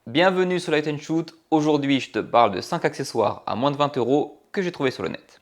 Bienvenue sur Light & Shoot. Aujourd'hui, je te parle de 5 accessoires à moins de 20 € que j'ai trouvé sur le net.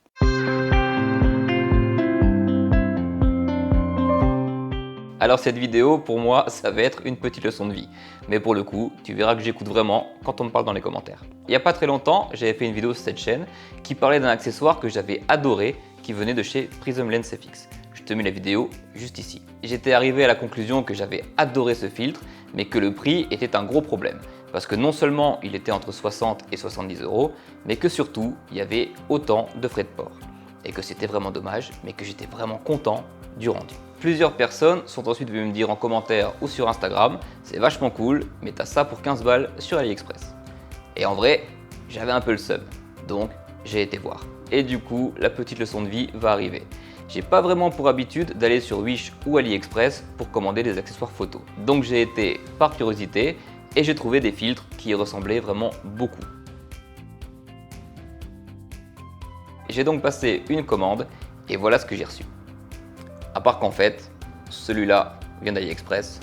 Alors cette vidéo, pour moi, ça va être une petite leçon de vie. Mais pour le coup, tu verras que j'écoute vraiment quand on me parle dans les commentaires. Il n'y a pas très longtemps, j'avais fait une vidéo sur cette chaîne qui parlait d'un accessoire que j'avais adoré, qui venait de chez Prism Lens FX. Je te mets la vidéo juste ici. J'étais arrivé à la conclusion que j'avais adoré ce filtre, mais que le prix était un gros problème. Parce que non seulement il était entre 60 et 70 €, mais que surtout, il y avait autant de frais de port. Et que c'était vraiment dommage, mais que j'étais vraiment content du rendu. Plusieurs personnes sont ensuite venues me dire en commentaire ou sur Instagram, c'est vachement cool, mais t'as ça pour 15 balles sur AliExpress. Et en vrai, j'avais un peu le seum, donc j'ai été voir. Et du coup, la petite leçon de vie va arriver. J'ai pas vraiment pour habitude d'aller sur Wish ou AliExpress pour commander des accessoires photo. Donc j'ai été par curiosité et j'ai trouvé des filtres qui y ressemblaient vraiment beaucoup. J'ai donc passé une commande et voilà ce que j'ai reçu. À part qu'en fait, celui-là vient d'AliExpress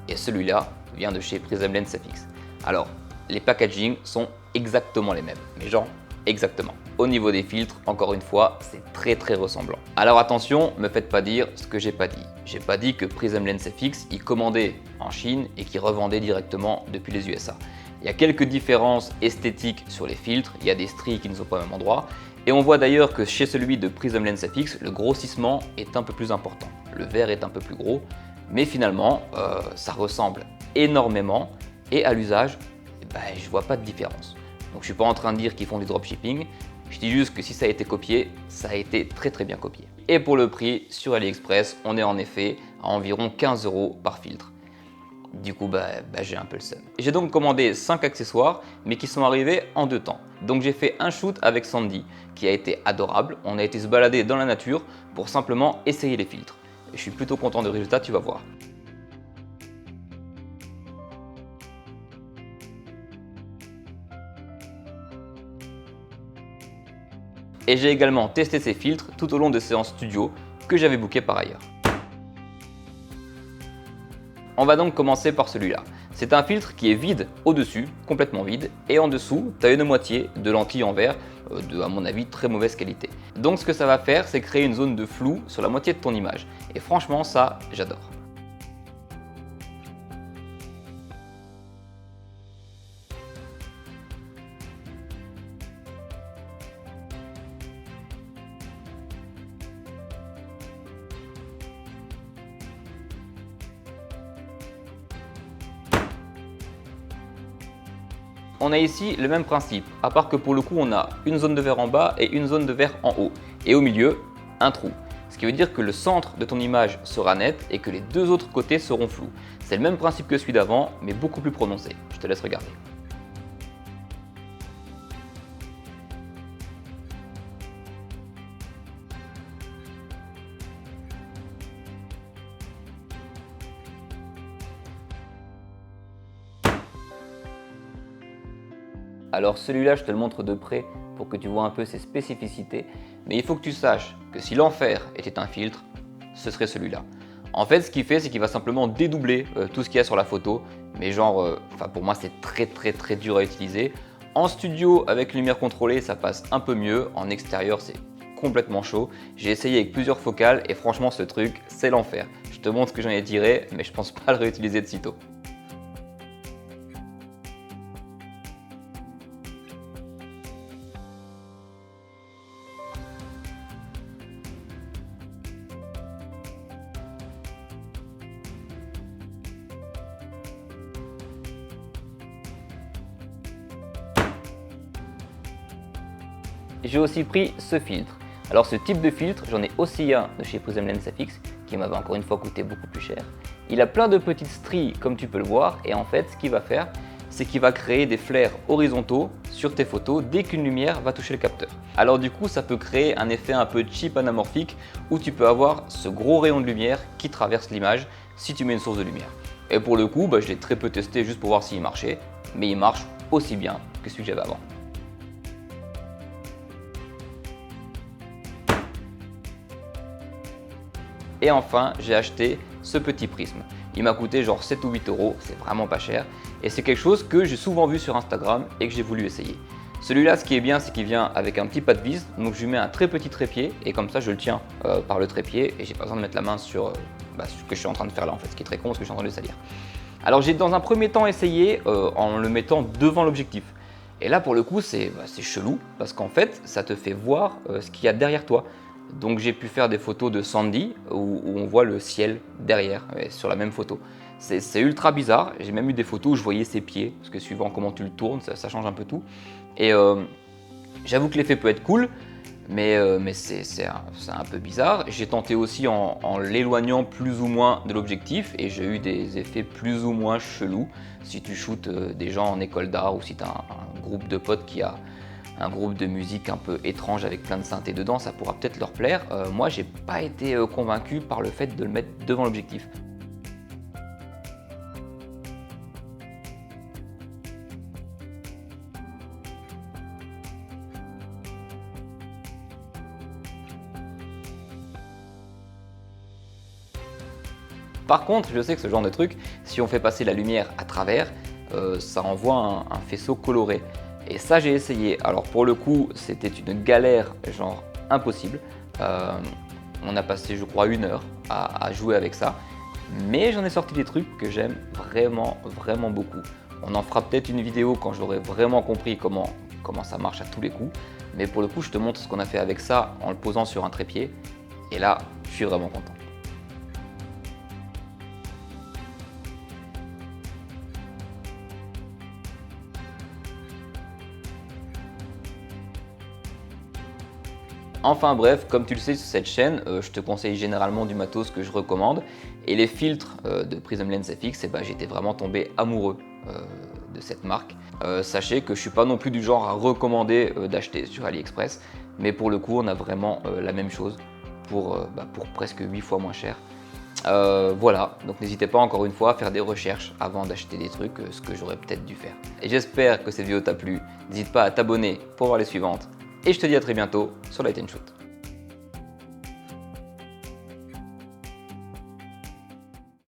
et celui-là vient de chez Prism Lens FX. Alors, les packaging sont exactement les mêmes, mais genre exactement. Au niveau des filtres, encore une fois, c'est très ressemblant. Alors attention, me faites pas dire ce que j'ai pas dit. J'ai pas dit que Prism Lens FX y commandait en Chine et qui revendait directement depuis les USA. Il y a quelques différences esthétiques sur les filtres, il y a des stries qui ne sont pas au même endroit. Et on voit d'ailleurs que chez celui de Prism Lens FX, le grossissement est un peu plus important. Le verre est un peu plus gros, mais finalement, ça ressemble énormément et à l'usage, je vois pas de différence. Donc je suis pas en train de dire qu'ils font du dropshipping, je dis juste que si ça a été copié, ça a été très bien copié. Et pour le prix, sur AliExpress, on est en effet à environ 15 € par filtre. Du coup, j'ai un peu le seum. J'ai donc commandé 5 accessoires, mais qui sont arrivés en 2 temps. Donc j'ai fait un shoot avec Sandy, qui a été adorable. On a été se balader dans la nature pour simplement essayer les filtres. Et je suis plutôt content du résultat, tu vas voir. Et j'ai également testé ces filtres tout au long de séances studio que j'avais bookées par ailleurs. On va donc commencer par celui-là. C'est un filtre qui est vide au-dessus, complètement vide, et en dessous, tu as une moitié de lentilles en verre, de, à mon avis, très mauvaise qualité. Donc ce que ça va faire, c'est créer une zone de flou sur la moitié de ton image. Et franchement, ça, j'adore. On a ici le même principe, à part que pour le coup on a une zone de verre en bas et une zone de verre en haut. Et au milieu, un trou. Ce qui veut dire que le centre de ton image sera net et que les deux autres côtés seront flous. C'est le même principe que celui d'avant, mais beaucoup plus prononcé. Je te laisse regarder. Alors celui-là, je te le montre de près pour que tu vois un peu ses spécificités, mais il faut que tu saches que si l'enfer était un filtre, ce serait celui-là. En fait, ce qu'il fait, c'est qu'il va simplement dédoubler tout ce qu'il y a sur la photo, mais genre, pour moi, c'est très dur à utiliser. En studio, avec lumière contrôlée, ça passe un peu mieux. En extérieur, c'est complètement chaud. J'ai essayé avec plusieurs focales et franchement, ce truc, c'est l'enfer. Je te montre ce que j'en ai tiré, mais je pense pas le réutiliser de sitôt. J'ai aussi pris ce filtre. Alors ce type de filtre, j'en ai aussi un de chez Prism Lens FX qui m'avait encore une fois coûté beaucoup plus cher. Il a plein de petites stries comme tu peux le voir et en fait ce qu'il va faire, c'est qu'il va créer des flares horizontaux sur tes photos dès qu'une lumière va toucher le capteur. Alors du coup ça peut créer un effet un peu cheap anamorphique où tu peux avoir ce gros rayon de lumière qui traverse l'image si tu mets une source de lumière. Et pour le coup, je l'ai très peu testé juste pour voir s'il marchait, mais il marche aussi bien que celui que j'avais avant. Et enfin, j'ai acheté ce petit prisme. Il m'a coûté genre 7 ou 8 €, c'est vraiment pas cher. et c'est quelque chose que j'ai souvent vu sur Instagram et que j'ai voulu essayer. Celui-là, ce qui est bien, c'est qu'il vient avec un petit pas de vis, donc je lui mets un très petit trépied et comme ça je le tiens par le trépied et j'ai pas besoin de mettre la main sur ce que je suis en train de faire là en fait, ce qui est très con parce que je suis en train de le salir. Alors j'ai dans un premier temps essayé en le mettant devant l'objectif. Et là pour le coup c'est chelou parce qu'en fait ça te fait voir ce qu'il y a derrière toi. Donc j'ai pu faire des photos de Sandy où on voit le ciel derrière sur la même photo. C'est ultra bizarre, j'ai même eu des photos où je voyais ses pieds, parce que suivant comment tu le tournes, ça change un peu tout. Et j'avoue que l'effet peut être cool, mais c'est un peu bizarre. J'ai tenté aussi en l'éloignant plus ou moins de l'objectif et j'ai eu des effets plus ou moins chelous. Si tu shootes des gens en école d'art ou si tu as un groupe de potes qui a un groupe de musique un peu étrange avec plein de synthés dedans, ça pourra peut-être leur plaire. Moi, j'ai pas été convaincu par le fait de le mettre devant l'objectif. Par contre, je sais que ce genre de truc, si on fait passer la lumière à travers, ça envoie un faisceau coloré. Et ça, j'ai essayé. Alors pour le coup, c'était une galère genre impossible. On a passé, je crois, 1 heure à jouer avec ça. Mais j'en ai sorti des trucs que j'aime vraiment, vraiment beaucoup. On en fera peut-être une vidéo quand j'aurai vraiment compris comment ça marche à tous les coups. Mais pour le coup, je te montre ce qu'on a fait avec ça en le posant sur un trépied. Et là, je suis vraiment content. Enfin bref, comme tu le sais sur cette chaîne, je te conseille généralement du matos que je recommande. Et les filtres de Prism Lens FX, j'étais vraiment tombé amoureux de cette marque. Sachez que je ne suis pas non plus du genre à recommander d'acheter sur AliExpress, mais pour le coup on a vraiment la même chose pour presque 8 fois moins cher. Voilà, donc n'hésitez pas encore une fois à faire des recherches avant d'acheter des trucs, ce que j'aurais peut-être dû faire. Et j'espère que cette vidéo t'a plu, n'hésite pas à t'abonner pour voir les suivantes. Et je te dis à très bientôt sur Light & Shoot.